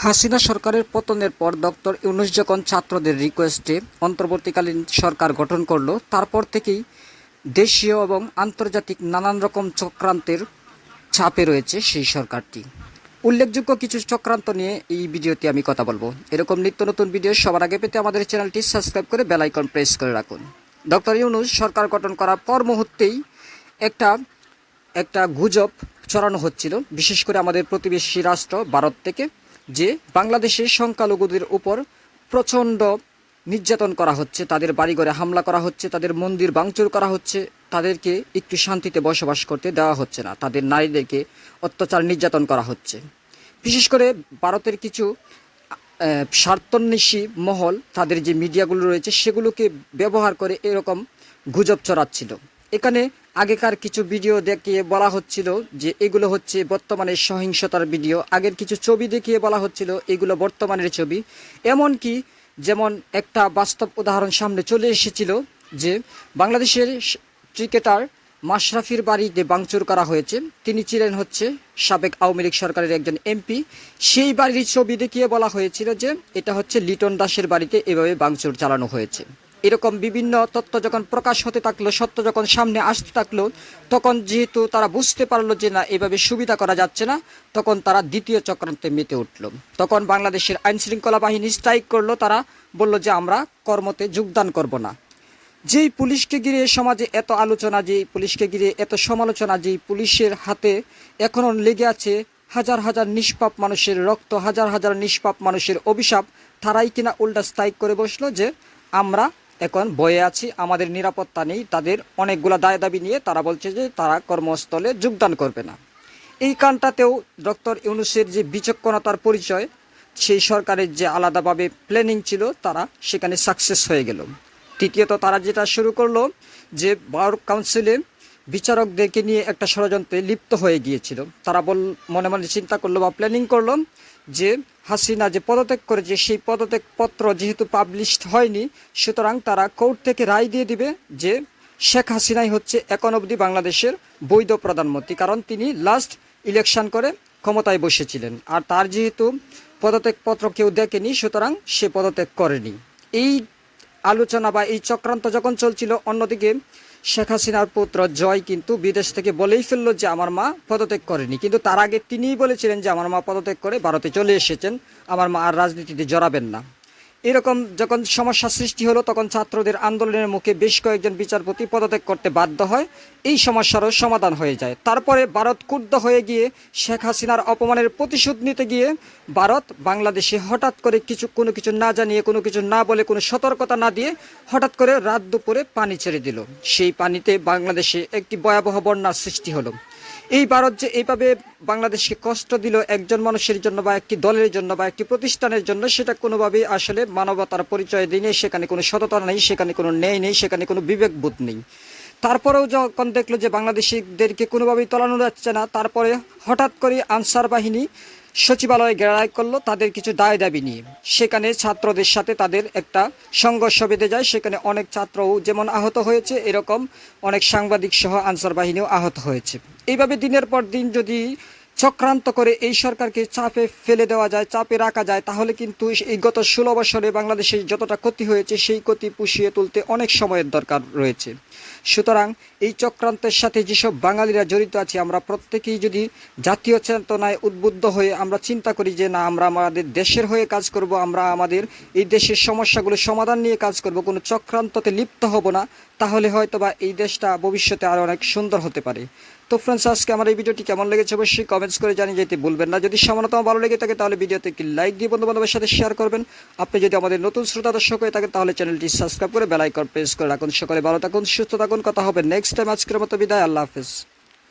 হাসিনা সরকারের পতনের পর ডক্টর ইউনূস যখন ছাত্রদের রিকোয়েস্টে অন্তর্বর্তীকালীন সরকার গঠন করলো, তারপর থেকেই দেশীয় এবং আন্তর্জাতিক নানান রকম চক্রান্তের চাপে রয়েছে সেই সরকারটি। উল্লেখযোগ্য কিছু চক্রান্ত নিয়ে এই ভিডিওতে আমি কথা বলবো। এরকম নিত্য নতুন ভিডিও সবার আগে পেতে আমাদের চ্যানেলটি সাবস্ক্রাইব করে বেল আইকন প্রেস করে রাখুন। ডক্টর ইউনূস সরকার গঠন করার পর মুহূর্তেই একটা গুজব ছড়ানো হচ্ছিল, বিশেষ করে আমাদের প্রতিবেশী রাষ্ট্র ভারত থেকে, যে বাংলাদেশের সংখ্যালঘুদের উপর প্রচণ্ড নির্যাতন করা হচ্ছে, তাদের বাড়িঘরে হামলা করা হচ্ছে, তাদের মন্দির ভাঙচুর করা হচ্ছে, তাদেরকে একটু শান্তিতে বসবাস করতে দেওয়া হচ্ছে না, তাদের নারীদেরকে অত্যাচার নির্যাতন করা হচ্ছে। বিশেষ করে ভারতের কিছু স্বার্থান্বেষী মহল তাদের যে মিডিয়াগুলো রয়েছে সেগুলোকে ব্যবহার করে এরকম গুজব ছড়াচ্ছিল। এখানে আগেকার কিছু ভিডিও দেখিয়ে বলা হচ্ছিল যে এগুলো হচ্ছে বর্তমানের সহিংসতার ভিডিও, আগের কিছু ছবি দেখিয়ে বলা হচ্ছিল এগুলো বর্তমানের ছবি। এমনকি যেমন একটা বাস্তব উদাহরণ সামনে চলে এসেছিল যে বাংলাদেশের ক্রিকেটার মাশরাফির বাড়িতে ভাঙচুর করা হয়েছে, তিনি ছিলেন হচ্ছে সাবেক আওয়ামী লীগ সরকারের একজন এমপি। সেই বাড়ির ছবি দেখিয়ে বলা হয়েছিল যে এটা হচ্ছে লিটন দাসের বাড়িতে এভাবে ভাঙচুর চালানো হয়েছে। এরকম বিভিন্ন তথ্য যখন প্রকাশ হতে থাকলো, সত্য যখন সামনে আসতে থাকলো, তখন যেহেতু তারা বুঝতে পারলো যে না এভাবে সুবিধা করা যাচ্ছে না, তখন তারা দ্বিতীয় চক্রান্তে মেতে উঠল। তখন বাংলাদেশের আইনশৃঙ্খলা বাহিনী স্ট্রাইক করলো, তারা বলল যে আমরা কর্মতে যোগদান করব না। যেই পুলিশকে ঘিরে সমাজে এত আলোচনা, যেই পুলিশকে ঘিরে এত সমালোচনা, যেই পুলিশের হাতে এখনও লেগে আছে হাজার হাজার নিষ্পাপ মানুষের রক্ত, হাজার হাজার নিষ্পাপ মানুষের অভিশাপ, তারাই কিনা উল্টা স্ট্রাইক করে বসলো যে আমরা এখন ভয়ে আছি, আমাদের নিরাপত্তা নেই। তাদের অনেকগুলো দায় দাবি নিয়ে তারা বলছে যে তারা কর্মস্থলে যোগদান করবে না। এই কারণটাতেও ডক্টর ইউনূসের যে বিচক্ষণতার পরিচয়, সেই সরকারের যে আলাদাভাবে প্ল্যানিং ছিল, তারা সেখানে সাকসেস হয়ে গেল। তৃতীয়ত তারা যেটা শুরু করলো যে বার কাউন্সিলে বিচারকদেরকে নিয়ে একটা ষড়যন্ত্রে লিপ্ত হয়ে গিয়েছিল। তারা মনে মনে চিন্তা করলো বা প্ল্যানিং করলো যে হাসিনা যে পদত্যাগ করেছে সেই পদত্যাগ পত্র যেহেতু পাবলিশড হয়নি, সুতরাং তারা কোর্ট থেকে রায় দিয়ে দিবে যে শেখ হাসিনাই হচ্ছে এখন অবধি বাংলাদেশের বৈধ প্রধানমন্ত্রী, কারণ তিনি লাস্ট ইলেকশন করে ক্ষমতায় বসেছিলেন, আর তার যেহেতু পদত্যাগ পত্র কেউ দেখেনি, সুতরাং সে পদত্যাগ করেনি। এই আলোচনা বা এই চক্রান্ত যখন চলছিল, অন্যদিকে শেখ হাসিনার পুত্র জয় কিন্তু বিদেশ থেকে বলেই ফেললো যে আমার মা পদত্যাগ করেনি, কিন্তু তার আগে তিনিই বলেছিলেন যে আমার মা পদত্যাগ করে ভারতে চলে এসেছেন, আমার মা আর রাজনীতিতে জড়াবেন না। এরকম যখন সমস্যা সৃষ্টি হলো, তখন ছাত্রদের আন্দোলনের মুখে বেশ কয়েকজন বিচারপতি পদত্যাগ করতে বাধ্য হয়। এই সমস্যারও সমাধান হয়ে যায়। তারপরে ভারত ক্রুদ্ধ হয়ে গিয়ে শেখ হাসিনার অপমানের প্রতিশোধ নিতে গিয়ে ভারত বাংলাদেশে হঠাৎ করে কোনো কিছু না জানিয়ে, কোনো কিছু না বলে, কোনো সতর্কতা না দিয়ে হঠাৎ করে রাত দুপুরে পানি ছেড়ে দিল। সেই পানিতে বাংলাদেশে একটি ভয়াবহ বন্যার সৃষ্টি হলো। এই ভারত যে এইভাবে বাংলাদেশকে কষ্ট দিল একজন মানুষের জন্য বা একটি দলের জন্য বা একটি প্রতিষ্ঠানের জন্য, সেটা কোনোভাবেই আসলে মানবতার পরিচয় দিনে, সেখানে কোনো সততা নেই, সেখানে কোনো ন্যায় নেই, সেখানে কোনো বিবেকবোধ নেই। তারপরেও যখন দেখলো যে বাংলাদেশিদেরকে কোনোভাবেই তলানো যাচ্ছে না, তারপরে হঠাৎ করে আনসার বাহিনী সচিবালয়ে ঘেরাও করলো তাদের কিছু দায় দাবি নিয়ে। সেখানে ছাত্রদের সাথে তাদের একটা সংঘর্ষ বেঁধে যায়, সেখানে অনেক ছাত্রও যেমন আহত হয়েছে, এরকম অনেক সাংবাদিক সহ আনসার বাহিনীও আহত হয়েছে। এইভাবে দিনের পর দিন যদি চক্রান্ত করে এই সরকারকে চাপে ফেলে দেওয়া যায়, চাপে রাখা যায়, তাহলে কিন্তু এই গত 16 বছরে বাংলাদেশে যতটা ক্ষতি হয়েছে সেই ক্ষতি পুষিয়ে তুলতে অনেক সময়ের দরকার রয়েছে। সুতরাং এই চক্রান্তের সাথে যেসব বাঙালিরা জড়িত আছে, আমরা প্রত্যেকেই যদি জাতীয় চেতনায় উদ্বুদ্ধ হয়ে আমরা চিন্তা করি যে না, আমরা আমাদের দেশের হয়ে কাজ করব, আমরা আমাদের এই দেশের সমস্যাগুলো সমাধান নিয়ে কাজ করব, কোনো চক্রান্ততে লিপ্ত হব না, তাহলে হয়তোবা এই দেশটা ভবিষ্যতে আরও অনেক সুন্দর হতে পারে। তো ফ্রেন্ডস, আজকে আমার এই ভিডিওটি কেমন লেগেছে অবশ্যই কমেন্টস করে জানিয়ে যেতে ভুলবেন না। যদি সামান্যতম ভালো লেগে থাকে তাহলে ভিডিওতে একটি লাইক দিয়ে বন্ধুবান্ধবের সাথে শেয়ার করবেন। আপনি যদি আমাদের নতুন শ্রোতা দর্শক হয়ে থাকেন তাহলে চ্যানেলটি সাবস্ক্রাইব করে বেল আইকন প্রেস করে রাখুন। সকলে ভালো থাকুন, সুস্থ থাকুন, কথা হবে নেক্সট টাইম। আজকের মতো বিদায়, আল্লাহ হাফেজ।